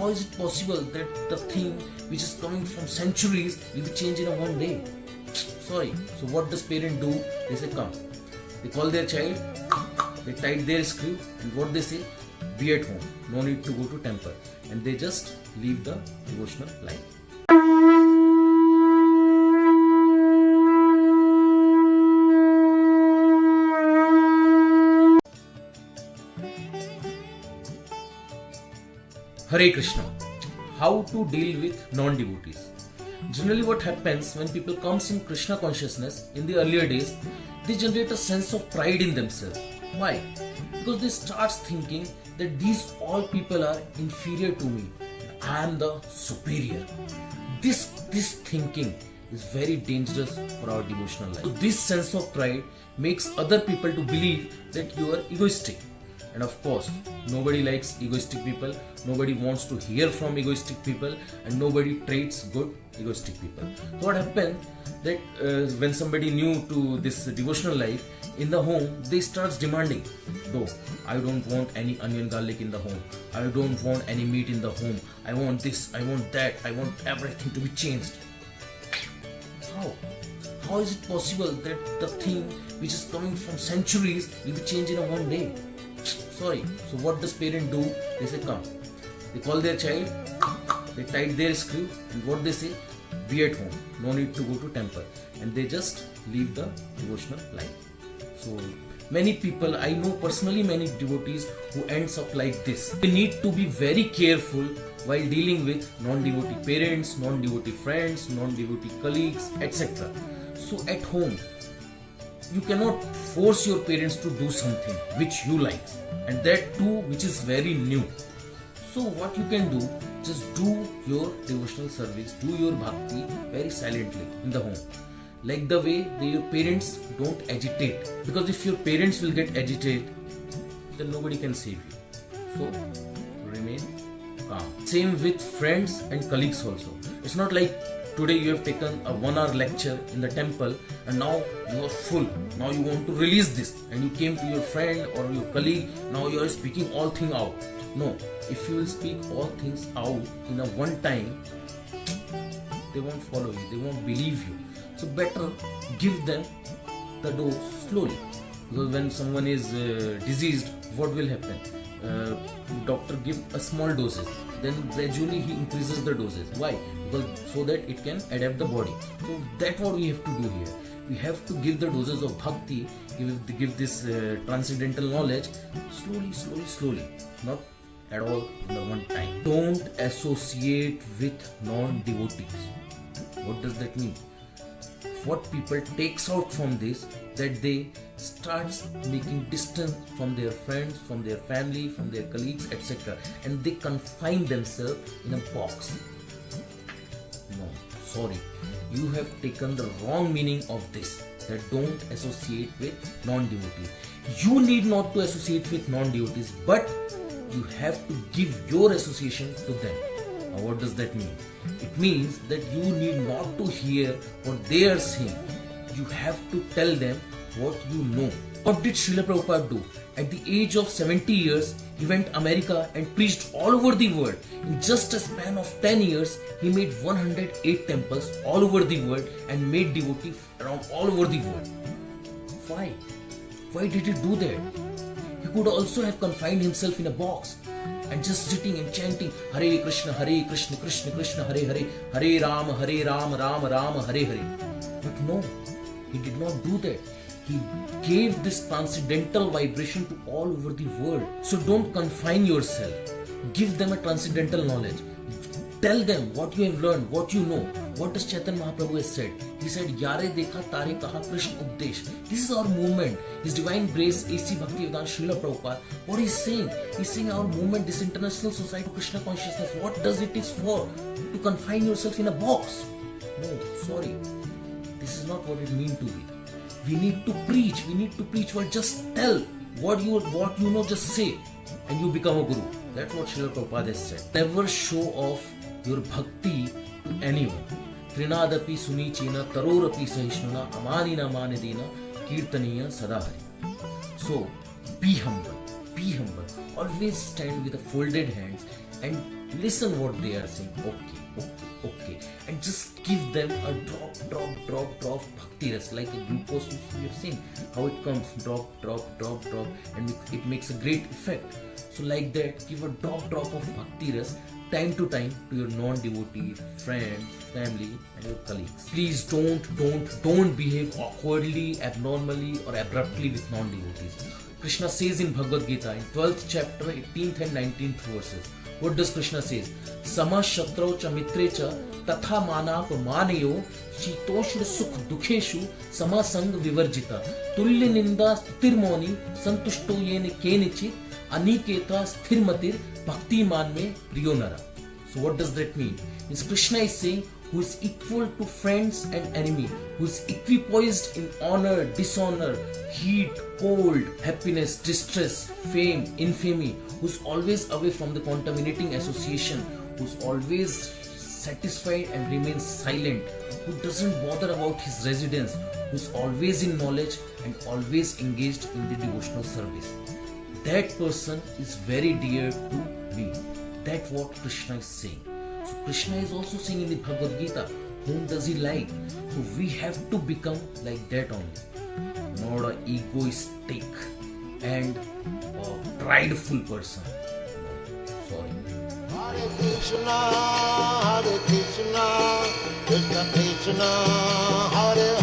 how is it possible that the thing which is coming from centuries will be changed in a one day? Sorry. So what does parent do? They say come. They call their child, they tight their screw, and what they say? Be at home. No need to go to temple. And they just leave the devotional life. Hare Krishna. How to deal with non-devotees? Generally what happens when people comes in Krishna consciousness in the earlier days, they generate a sense of pride in themselves. Why? Because they start thinking that these all people are inferior to me. I am the superior. This thinking is very dangerous for our devotional life. So this sense of pride makes other people to believe that you are egoistic. And of course, nobody likes egoistic people, nobody wants to hear from egoistic people, and nobody treats good egoistic people. So what happened that when somebody new to this devotional life, in the home, they starts demanding, no, I don't want any onion garlic in the home, I don't want any meat in the home, I want this, I want that, I want everything to be changed. How is it possible that the thing which is coming from centuries will be changed in a one day? Sorry. So what does parent do? They say come. They call their child, they tight their screw, and what they say? Be at home. No need to go to temple. And they just leave the devotional life. So many people, I know personally many devotees who ends up like this. We need to be very careful while dealing with non-devotee parents, non-devotee friends, non-devotee colleagues, etc. So at home, you cannot force your parents to do something which you like, and that too which is very new. So what you can do, just do your devotional service, do your bhakti very silently in the home. Like the way your parents don't agitate. Because if your parents will get agitated, then nobody can save you. So remain calm. Same with friends and colleagues also. It's not like today you have taken a 1 hour lecture in the temple and now you are full. Now you want to release this and you came to your friend or your colleague, now you are speaking all things out. No, if you will speak all things out in a one time, they won't follow you, they won't believe you. So better give them the dose slowly. Because when someone is diseased, what will happen? Doctor give a small doses, then gradually he increases the doses. Why? Because so that it can adapt the body. So that's what we have to do here. We have to give the doses of bhakti, give this transcendental knowledge slowly, not at all in the one time. Don't associate with non-devotees. What does that mean? What people takes out from this, that they starts making distance from their friends, from their family, from their colleagues, etc. And they confine themselves in a box. No, sorry. You have taken the wrong meaning of this, that don't associate with non-devotees. You need not to associate with non-devotees, but you have to give your association to them. Now what does that mean? It means that you need not to hear what they are saying. You have to tell them what you know. What did Srila Prabhupada do? At the age of 70 years, he went to America and preached all over the world. In just a span of 10 years, he made 108 temples all over the world and made devotees around all over the world. Why? Why did he do that? He could also have confined himself in a box and just sitting and chanting Hare Krishna, Krishna Krishna, Hare Hare, Hare Rama, Rama Rama, Hare Hare. But no, he did not do that. He gave this transcendental vibration to all over the world. So don't confine yourself. Give them a transcendental knowledge. Tell them what you have learned, what you know. What does Chaitanya Mahaprabhu has said? He said, Yare dekha tare kaha Krishna Updesh. This is our movement. His Divine Grace, A.C. Bhaktivedanta Srila Prabhupada. What he's saying? He's saying our movement, this International Society of Krishna Consciousness, what does it is for? To confine yourself in a box. No, sorry. This is not what it means to be. We need to preach. We need to preach. Well, just tell what you know. Just say, and you become a guru. That's what Srila Prabhupada has said. Never show off your bhakti to anyone. Trinadapi sunichena tarorapi sahishnuna amanina manidina kirtaniya sadahari. So be humble. Be humble. Always stand with the folded hands and Listen what they are saying. Okay. And just give them a drop bhakti ras, like a glucose you have seen how it comes drop, and it makes a great effect. So like that, give a drop of bhakti ras time to time to your non-devotee friend, family, and your colleagues. Please don't behave awkwardly, abnormally, or abruptly with non-devotees. Krishna says in Bhagavad Gita in 12th chapter, 18th and 19th verses. What does Krishna says? Sama shatrau cha mitre cha tatha manap manayo shitoshna sukh dukheshu samasang vivarjita tulya ninda stutirmoni santushto yene kenichit aniketa sthirmatir bhakti man me priyonara. So what does that mean? Means Krishna is saying who is equal to friends and enemy, who is equipoised in honor, dishonor, heat, cold, happiness, distress, fame, infamy, who's always away from the contaminating association, who's always satisfied and remains silent, who doesn't bother about his residence, who's always in knowledge and always engaged in the devotional service. That person is very dear to me. That's what Krishna is saying. So Krishna is also saying in the Bhagavad Gita, whom does he like? So we have to become like that only. Not an egoistic and a prideful person. Sorry. Hare Krishna, Krishna Krishna, Hare